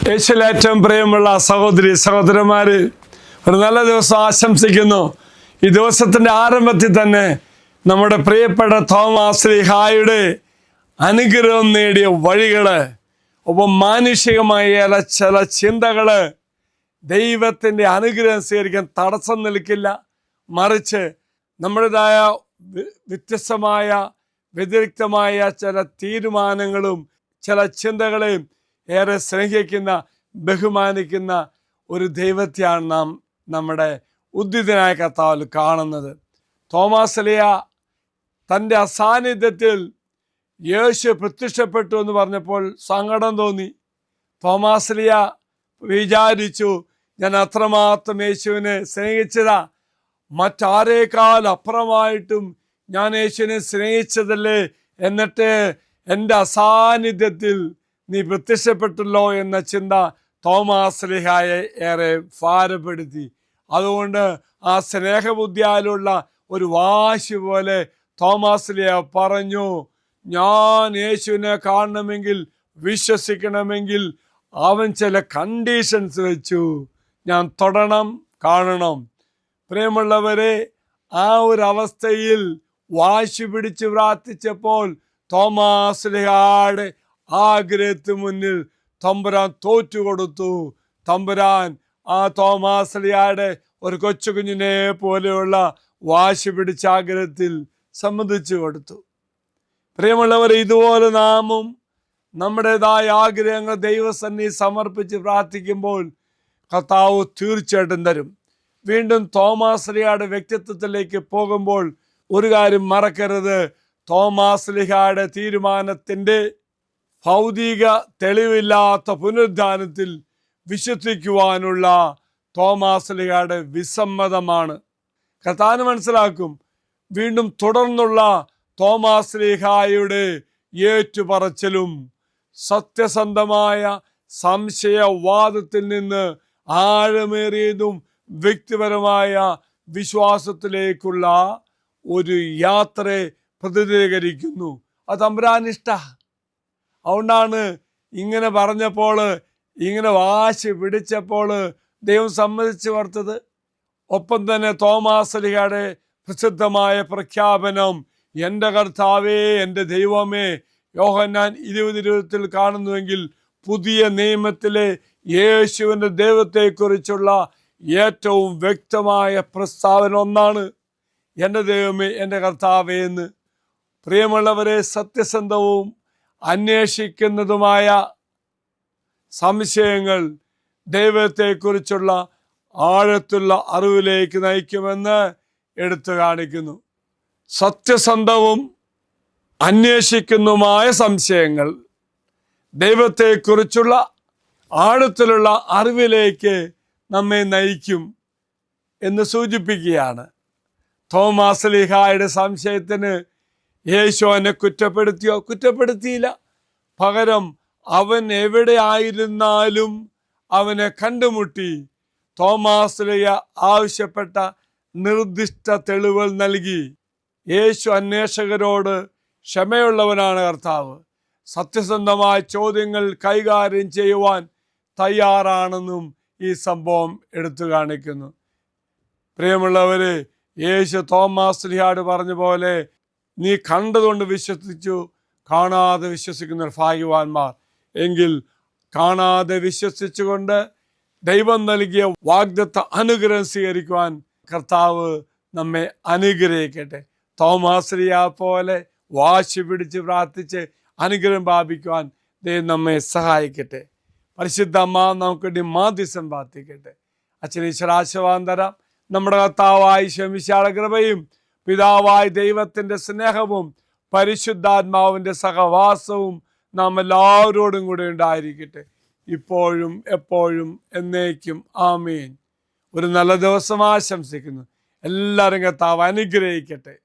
യേശുവിൽ ഏറ്റവും പ്രിയമുള്ള സഹോദരി സഹോദരന്മാര്, ഒരു നല്ല ദിവസം ആശംസിക്കുന്നു. ഈ ദിവസത്തിൻ്റെ ആരംഭത്തിൽ തന്നെ നമ്മുടെ പ്രിയപ്പെട്ട തോമാസ് ശ്ലീഹായുടെ അനുഗ്രഹം നേടിയ വഴികള്, ഒപ്പം മാനുഷികമായ ചില ചിന്തകള് ദൈവത്തിൻ്റെ അനുഗ്രഹം സ്വീകരിക്കാൻ തടസ്സം നിൽക്കില്ല. മറിച്ച് നമ്മുടേതായ വ്യത്യസ്തമായ വ്യതിരിക്തമായ ചില തീരുമാനങ്ങളും ചില ചിന്തകളെയും ഏറെ സ്നേഹിക്കുന്ന ബഹുമാനിക്കുന്ന ഒരു ദൈവത്തെയാണ് നാം നമ്മുടെ ഉദ്ധിതനായ കർത്താവിൽ കാണുന്നത്. തോമാസ് ശ്ലീഹ തൻ്റെ അസാന്നിധ്യത്തിൽ യേശു പ്രത്യക്ഷപ്പെട്ടു എന്ന് പറഞ്ഞപ്പോൾ സങ്കടം തോന്നി. തോമാസ് ശ്ലീഹ വിചാരിച്ചു, ഞാൻ അത്രമാത്രം യേശുവിനെ സ്നേഹിച്ചതാ, മറ്റാരേക്കാൾ അപ്പുറമായിട്ടും ഞാൻ യേശുവിനെ സ്നേഹിച്ചതല്ലേ, എന്നിട്ട് എൻ്റെ അസാന്നിധ്യത്തിൽ നീ പ്രത്യക്ഷപ്പെട്ടല്ലോ എന്ന ചിന്ത തോമാസ് ശ്ലീഹായെ ഏറെ ഭാരപ്പെടുത്തി. അതുകൊണ്ട് ആ സ്നേഹബുദ്ധിയാലുള്ള ഒരു വാശി പോലെ തോമാസ് ശ്ലീഹ പറഞ്ഞു, ഞാൻ യേശുവിനെ കാണണമെങ്കിൽ വിശ്വസിക്കണമെങ്കിൽ അവൻ ചില കണ്ടീഷൻസ് വെച്ചു, ഞാൻ തൊടണം, കാണണം. പ്രിയമുള്ളവരെ, ആ ഒരു അവസ്ഥയിൽ വാശി പിടിച്ച് പ്രാർത്ഥിച്ചപ്പോൾ തോമാസ് ശ്ലീഹായുടെ ആഗ്രഹത്തിന് മുന്നിൽ തമ്പുരാൻ തോറ്റുകൊടുത്തു. തമ്പുരാൻ ആ തോമാസ് ശ്ലീഹായുടെ ഒരു കൊച്ചു കുഞ്ഞിനെ പോലെയുള്ള വാശി പിടിച്ച ആഗ്രഹത്തിൽ സമ്മതിച്ചു കൊടുത്തു. പ്രിയമുള്ളവർ, ഇതുപോലെ നാമും നമ്മുടേതായ ആഗ്രഹങ്ങൾ ദൈവസന്നിധി സമർപ്പിച്ച് പ്രാർത്ഥിക്കുമ്പോൾ കർത്താവ് തീർച്ചയായിട്ടും തരും. വീണ്ടും തോമാസ് ശ്ലീഹായുടെ വ്യക്തിത്വത്തിലേക്ക് പോകുമ്പോൾ ഒരു കാര്യം മറക്കരുത്. തോമാസ് ശ്ലീഹായുടെ തീരുമാനത്തിൻ്റെ ഭൗതിക തെളിവില്ലാത്ത പുനരുദ്ധാനത്തിൽ വിശ്വസിക്കുവാനുള്ള തോമാസ് ശ്ലീഹായുടെ വിസമ്മതമാണ്. കർത്താവ് മനസ്സിലാക്കും. വീണ്ടും തുടർന്നുള്ള തോമാസ് ശ്ലീഹായുടെ ഏറ്റുപറച്ചിലും സത്യസന്ധമായ സംശയവാദത്തിൽ നിന്ന് ആഴമേറിയതും വ്യക്തിപരമായ വിശ്വാസത്തിലേക്കുള്ള ഒരു യാത്രയെ പ്രതിനിധീകരിക്കുന്നു. അത് തമ്പുരാനിഷ്ട. അതുകൊണ്ടാണ് ഇങ്ങനെ പറഞ്ഞപ്പോൾ, ഇങ്ങനെ വാശി പിടിച്ചപ്പോൾ ദൈവം സമ്മതിച്ചു കൊടുത്തത്. ഒപ്പം തന്നെ തോമാസ് ശ്ലീഹായുടെ പ്രസിദ്ധമായ പ്രഖ്യാപനം, എൻ്റെ കർത്താവേ, എൻ്റെ ദൈവമേ. യോഹന്നാൻ 20:20 കാണുന്നുവെങ്കിൽ പുതിയ നിയമത്തിലെ യേശുവിൻ്റെ ദൈവത്തെക്കുറിച്ചുള്ള ഏറ്റവും വ്യക്തമായ പ്രസ്താവന ഒന്നാണ്, എൻ്റെ ദൈവമേ, എൻ്റെ കർത്താവേ എന്ന്. പ്രിയമുള്ളവരെ, സത്യസന്ധവും അന്വേഷിക്കുന്നതുമായ സംശയങ്ങൾ ദൈവത്തെക്കുറിച്ചുള്ള ആഴത്തുള്ള അറിവിലേക്ക് നയിക്കുമെന്ന് എടുത്തു കാണിക്കുന്നു. സത്യസന്ധവും അന്വേഷിക്കുന്നതുമായ സംശയങ്ങൾ ദൈവത്തെക്കുറിച്ചുള്ള ആഴത്തിലുള്ള അറിവിലേക്ക് നമ്മെ നയിക്കും എന്ന് സൂചിപ്പിക്കുകയാണ്. തോമാസ് ശ്ലീഹായുടെ സംശയത്തിന് യേശു അവനെ കുറ്റപ്പെടുത്തിയോ? കുറ്റപ്പെടുത്തിയില്ല. പകരം അവൻ എവിടെ ആയിരുന്നാലും അവനെ കണ്ടുമുട്ടി തോമാസ് ശ്ലീഹ ആവശ്യപ്പെട്ട നിർദ്ദിഷ്ട തെളിവുകൾ നൽകി. യേശു അന്വേഷകരോട് ക്ഷമയുള്ളവനാണ് കർത്താവ്. സത്യസന്ധമായ ചോദ്യങ്ങൾ കൈകാര്യം ചെയ്യുവാൻ തയ്യാറാണെന്നും ഈ സംഭവം എടുത്തു കാണിക്കുന്നു. പ്രിയമുള്ളവര്, യേശു തോമാസ് ശ്ലീഹായോട് പറഞ്ഞ പോലെ, നീ കണ്ടതുകൊണ്ട് വിശ്വസിച്ചു, കാണാതെ വിശ്വസിക്കുന്നവർ ഭാഗ്യവാന്മാർ. എങ്കിൽ കാണാതെ വിശ്വസിച്ചുകൊണ്ട് ദൈവം നൽകിയ വാഗ്ദത്ത അനുഗ്രഹം സ്വീകരിക്കുവാൻ കർത്താവ് നമ്മെ അനുഗ്രഹിക്കട്ടെ. തോമാസ് ശ്ലീഹ പോലെ വാശി പിടിച്ച് പ്രാർത്ഥിച്ച് അനുഗ്രഹം പ്രാപിക്കുവാൻ ദൈവം നമ്മെ സഹായിക്കട്ടെ. പരിശുദ്ധ അമ്മ നമുക്ക് വേണ്ടി മാധ്യസ്ഥം പ്രാർത്ഥിക്കട്ടെ. അച്ഛനീശ്വരാശീർവാദം തരാം. നമ്മുടെ കർത്താവായ ശമിശായുടെ കൃപയും പിതാവായ ദൈവത്തിൻ്റെ സ്നേഹവും പരിശുദ്ധാത്മാവിൻ്റെ സഹവാസവും നാം എല്ലാവരോടും കൂടെ ഉണ്ടായിരിക്കട്ടെ, ഇപ്പോഴും എപ്പോഴും എന്നേക്കും. ആമേൻ. ഒരു നല്ല ദിവസം ആശംസിക്കുന്നു. എല്ലാവരും കർത്താവ് അനുഗ്രഹിക്കട്ടെ.